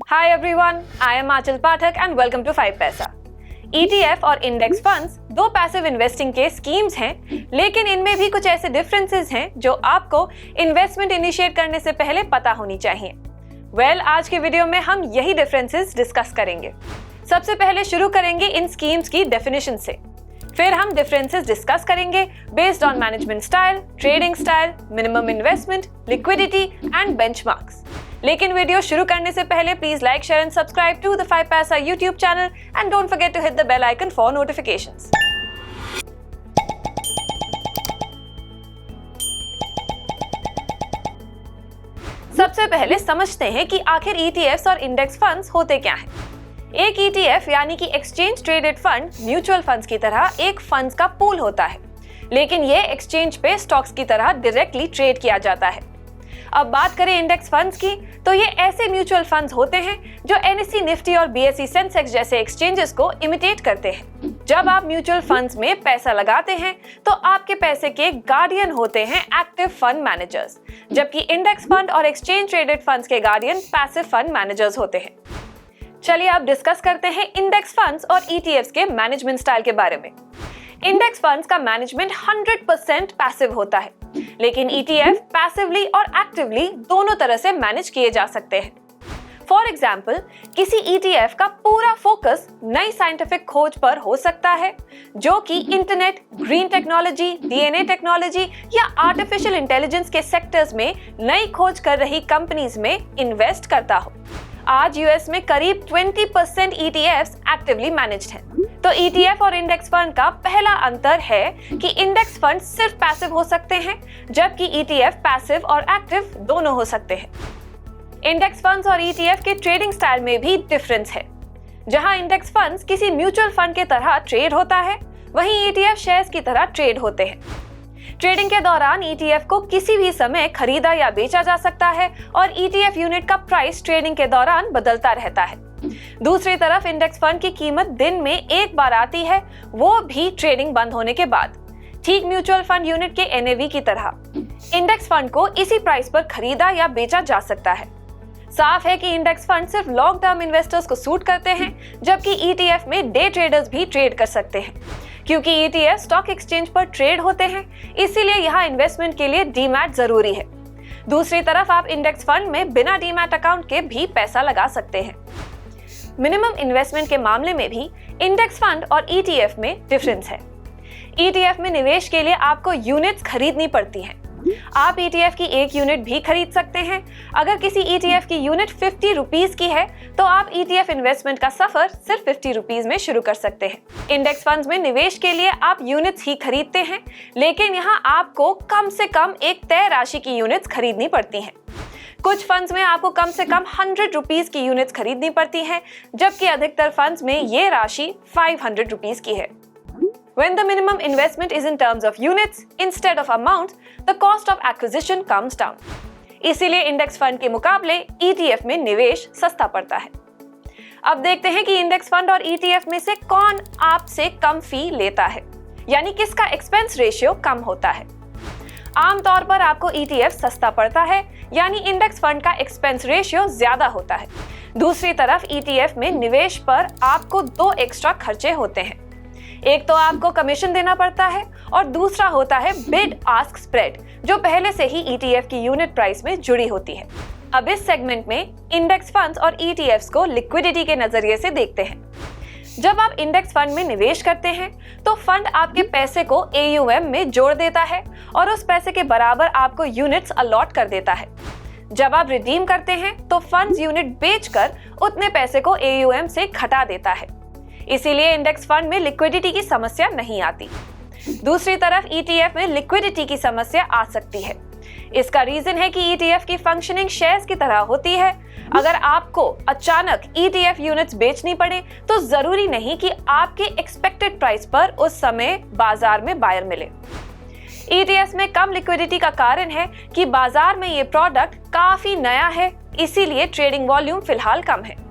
Hi everyone, I am Aanchal Pathak and welcome to 5 paisa. ETF और index funds दो passive investing के schemes हैं, लेकिन इनमें भी कुछ ऐसे डिफरेंसेस हैं जो आपको इन्वेस्टमेंट इनिशिएट करने से पहले पता होनी चाहिए। आज के वीडियो में हम यही डिफरेंसेस डिस्कस करेंगे। सबसे पहले शुरू करेंगे इन स्कीम्स की डेफिनेशन से, फिर हम डिफरेंसेस डिस्कस करेंगे based on management style, trading style, minimum investment, liquidity and benchmarks. लेकिन वीडियो शुरू करने से पहले please like, share and subscribe to the 5 paisa YouTube channel and don't forget to hit the bell icon for notifications. सबसे पहले समझते हैं कि आखिर ETFs और इंडेक्स फंड्स होते क्या हैं। एक ETF यानी कि exchange traded fund mutual funds की तरह एक फंड्स का पूल होता है, लेकिन ये एक्सचेंज पे स्टॉक्स की तरह डायरेक्टली ट्रेड किया जाता है। अब बात करें इंडेक्स फंड्स की, तो ये ऐसे म्यूचुअल फंड्स होते हैं जो NSE निफ्टी और BSE सेंसेक्स जैसे एक्सचेंजेस को इमिटेट करते हैं। जब आप म्यूचुअल फंड्स में पैसा लगाते हैं तो आपके पैसे के गार्डियन होते हैं एक्टिव फंड मैनेजर्स, जबकि इंडेक्स फंड और एक्सचेंज ट्रेडेड फंड्स के गार्डियन पैसिव फंड मैनेजर्स होते हैं। चलिए अब डिस्कस करते हैं इंडेक्स फंड्स और ETFs के मैनेजमेंट स्टाइल के बारे में। इंडेक्स फंड्स का मैनेजमेंट 100% पैसिव होता है, लेकिन ETF पैसिवली और एक्टिवली दोनों तरह से मैनेज किए जा सकते हैं। फॉर एग्जाम्पल, किसी ETF का पूरा फोकस नई साइंटिफिक खोज पर हो सकता है, जो कि internet, green technology, DNA technology या आर्टिफिशियल इंटेलिजेंस के सेक्टर्स में नई खोज कर रही कंपनीज में इन्वेस्ट करता हो। आज US में करीब 20% ETFs एक्टिवली मैनेज्ड हैं। तो ETF और इंडेक्स फंड का पहला अंतर है कि इंडेक्स फंड सिर्फ पैसिव हो सकते हैं, जबकि ETF पैसिव और एक्टिव दोनों हो सकते हैं। इंडेक्स फंड्स और ETF के ट्रेडिंग स्टाइल में भी डिफरेंस है। जहां इंडेक्स फंड्स किसी म्यूचुअल फंड के तरह ट्रेड होता है, वहीं ETF शेयर्स की तरह ट्रेड होते हैं। ट्रेडिंग के दौरान ETF को किसी भी समय खरीदा या बेचा जा सकता है और ETF यूनिट का प्राइस ट्रेडिंग के दौरान बदलता रहता है। दूसरी तरफ इंडेक्स फंड की कीमत दिन में एक बार आती है, वो भी ट्रेडिंग बंद होने के बाद, ठीक म्यूचुअल फंड यूनिट के NAV की तरह। इंडेक्स फंड को इसी प्राइस पर खरीदा या बेचा जा सकता है। साफ है कि इंडेक्स फंड सिर्फ लॉन्ग टर्म इन्वेस्टर्स को सूट करते हैं, जबकि ETF में डे ट्रेडर्स भी ट्रेड कर सकते हैं। क्योंकि ETF स्टॉक एक्सचेंज पर ट्रेड होते हैं, इसीलिए यहाँ इन्वेस्टमेंट के लिए डीमैट जरूरी है। दूसरी तरफ आप इंडेक्स फंड में बिना डीमैट अकाउंट के भी पैसा लगा सकते हैं। मिनिमम इन्वेस्टमेंट के मामले में भी इंडेक्स फंड और ETF में डिफरेंस है। ETF में निवेश के लिए आपको यूनिट्स खरीदनी पड़ती हैं। आप ETF की एक यूनिट भी खरीद सकते हैं। अगर किसी ETF की यूनिट 50 रुपीज की है, तो आप ETF इन्वेस्टमेंट का सफर सिर्फ 50 रुपीज में शुरू कर सकते हैं। इंडेक्स फंड्स में निवेश के लिए आप यूनिट्स ही खरीदते हैं, लेकिन यहाँ आपको कम से कम एक तय राशि की यूनिट्स खरीदनी पड़ती हैं। कुछ फंड्स में आपको कम से कम 100 रुपीज की यूनिट्स खरीदनी पड़ती हैं, जबकि अधिकतर फंड्स में ये राशि 500 रुपीज की है। When the minimum investment is in terms of units instead of amount, the cost of acquisition comes down. इसीलिए इंडेक्स फंड के मुकाबले ETF में निवेश सस्ता पड़ता है। अब देखते हैं कि इंडेक्स फंड और ETF में से कौन आपसे कम फी लेता है, यानी किसका एक्सपेंस रेशियो कम होता है। आमतौर पर आपको ETF सस्ता पड़ता है, यानी इंडेक्स फंड का एक्सपेंस रेशियो ज्यादा होता है। दूसरी तरफ ETF में निवेश पर आपको 2 एक्स्ट्रा खर्चे होते हैं। एक तो आपको कमीशन देना पड़ता है और दूसरा होता है बिड आस्क स्प्रेड, जो पहले से ही ETF की यूनिट प्राइस में जुड़ी होती है। अब इस सेगमेंट में इंडेक्स फंड्स और ETFs को लिक्विडिटी के नजरिए से देखते हैं। जब आप इंडेक्स फंड में निवेश करते हैं तो फंड आपके पैसे को AUM में जोड़ देता है और उस पैसे के बराबर आपको यूनिट्स अलॉट कर देता है। जब आप रिडीम करते हैं तो फंड्स यूनिट बेचकर उतने पैसे को AUM से घटा देता है। इसीलिए इंडेक्स फंड में लिक्विडिटी की समस्या नहीं आती। दूसरी तरफ ETF में लिक्विडिटी की समस्या आ सकती है। इसका रीजन है कि ETF की फंक्शनिंग शेयर्स की तरह होती है। अगर आपको अचानक ETF यूनिट्स बेचनी पड़े तो जरूरी नहीं कि आपके एक्सपेक्टेड प्राइस पर उस समय बाजार में बायर मिले। ETFs में कम लिक्विडिटी का कारण है कि बाजार में ये प्रोडक्ट काफी नया है, इसीलिए ट्रेडिंग वॉल्यूम फिलहाल कम है।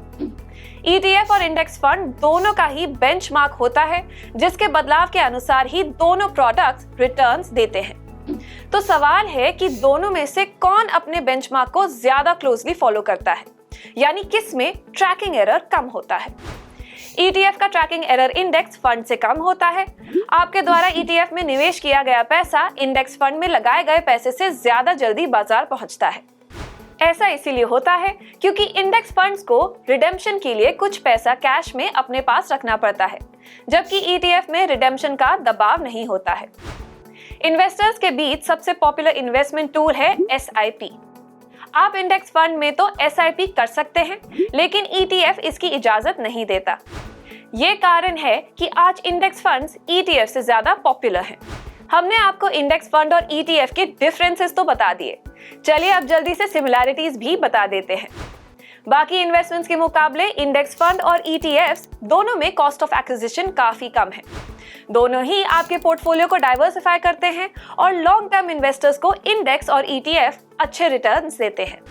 ETF और इंडेक्स फंड दोनों का ही बेंचमार्क होता है, जिसके बदलाव के अनुसार ही दोनों प्रोडक्ट्स रिटर्न्स देते हैं। तो सवाल है कि दोनों में से कौन अपने बेंचमार्क को ज्यादा क्लोजली फॉलो करता है। यानी किस में ट्रैकिंग एरर कम होता है। ETF का ट्रैकिंग एरर इंडेक्स फंड से कम होता है। आपके द्वारा ETF में निवेश किया गया पैसा इंडेक्स फंड में लगाए गए पैसे से ज्यादा जल्दी बाजार पहुंचता है। ऐसा इसीलिए होता है क्योंकि इंडेक्स फंड्स को रिडेम्पशन के लिए कुछ पैसा कैश में अपने पास रखना पड़ता है, जबकि ETF में रिडेम्पशन का दबाव नहीं होता है। इन्वेस्टर्स के बीच सबसे पॉपुलर इन्वेस्टमेंट टूल है SIP। आप इंडेक्स फंड में तो SIP कर सकते हैं, लेकिन ETF इसकी इजाजत नहीं देता। ये कारण है कि आज इंडेक्स फंड्स ETF से ज्यादा पॉपुलर हैं। हमने आपको इंडेक्स फंड और ETF के डिफरेंसेस तो बता दिए, चलिए अब जल्दी से सिमिलैरिटीज भी बता देते हैं। बाकी इन्वेस्टमेंट्स के मुकाबले इंडेक्स फंड और ETFs दोनों में कॉस्ट ऑफ एक्विजिशन काफी कम है। दोनों ही आपके पोर्टफोलियो को डाइवर्सिफाई करते हैं और लॉन्ग टर्म इन्वेस्टर्स को इंडेक्स और ETF अच्छे रिटर्न्स देते हैं।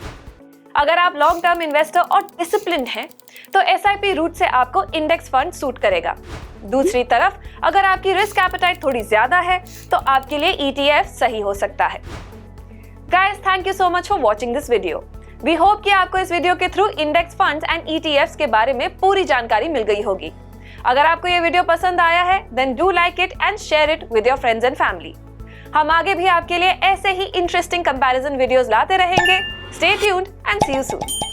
अगर आप लॉन्ग टर्म इन्वेस्टर और डिसिप्लिन्ड हैं, तो SIP रूट से आपको इंडेक्स फंड सूट करेगा। दूसरी तरफ अगर आपकी रिस्क एपेटाइट थोड़ी ज्यादा है, तो आपके लिए ETF सही हो सकता है। Guys, thank you so much for watching this video. We hope कि आपको इस वीडियो के through index funds and ETFs के बारे में पूरी जानकारी मिल गई होगी। अगर आपको ये वीडियो पसंद आया है, then do like it and share it with your friends and family. हम आगे भी आपके लिए ऐसे ही इंटरेस्टिंग कंपैरिजन वीडियोस लाते रहेंगे। Stay tuned and see you soon.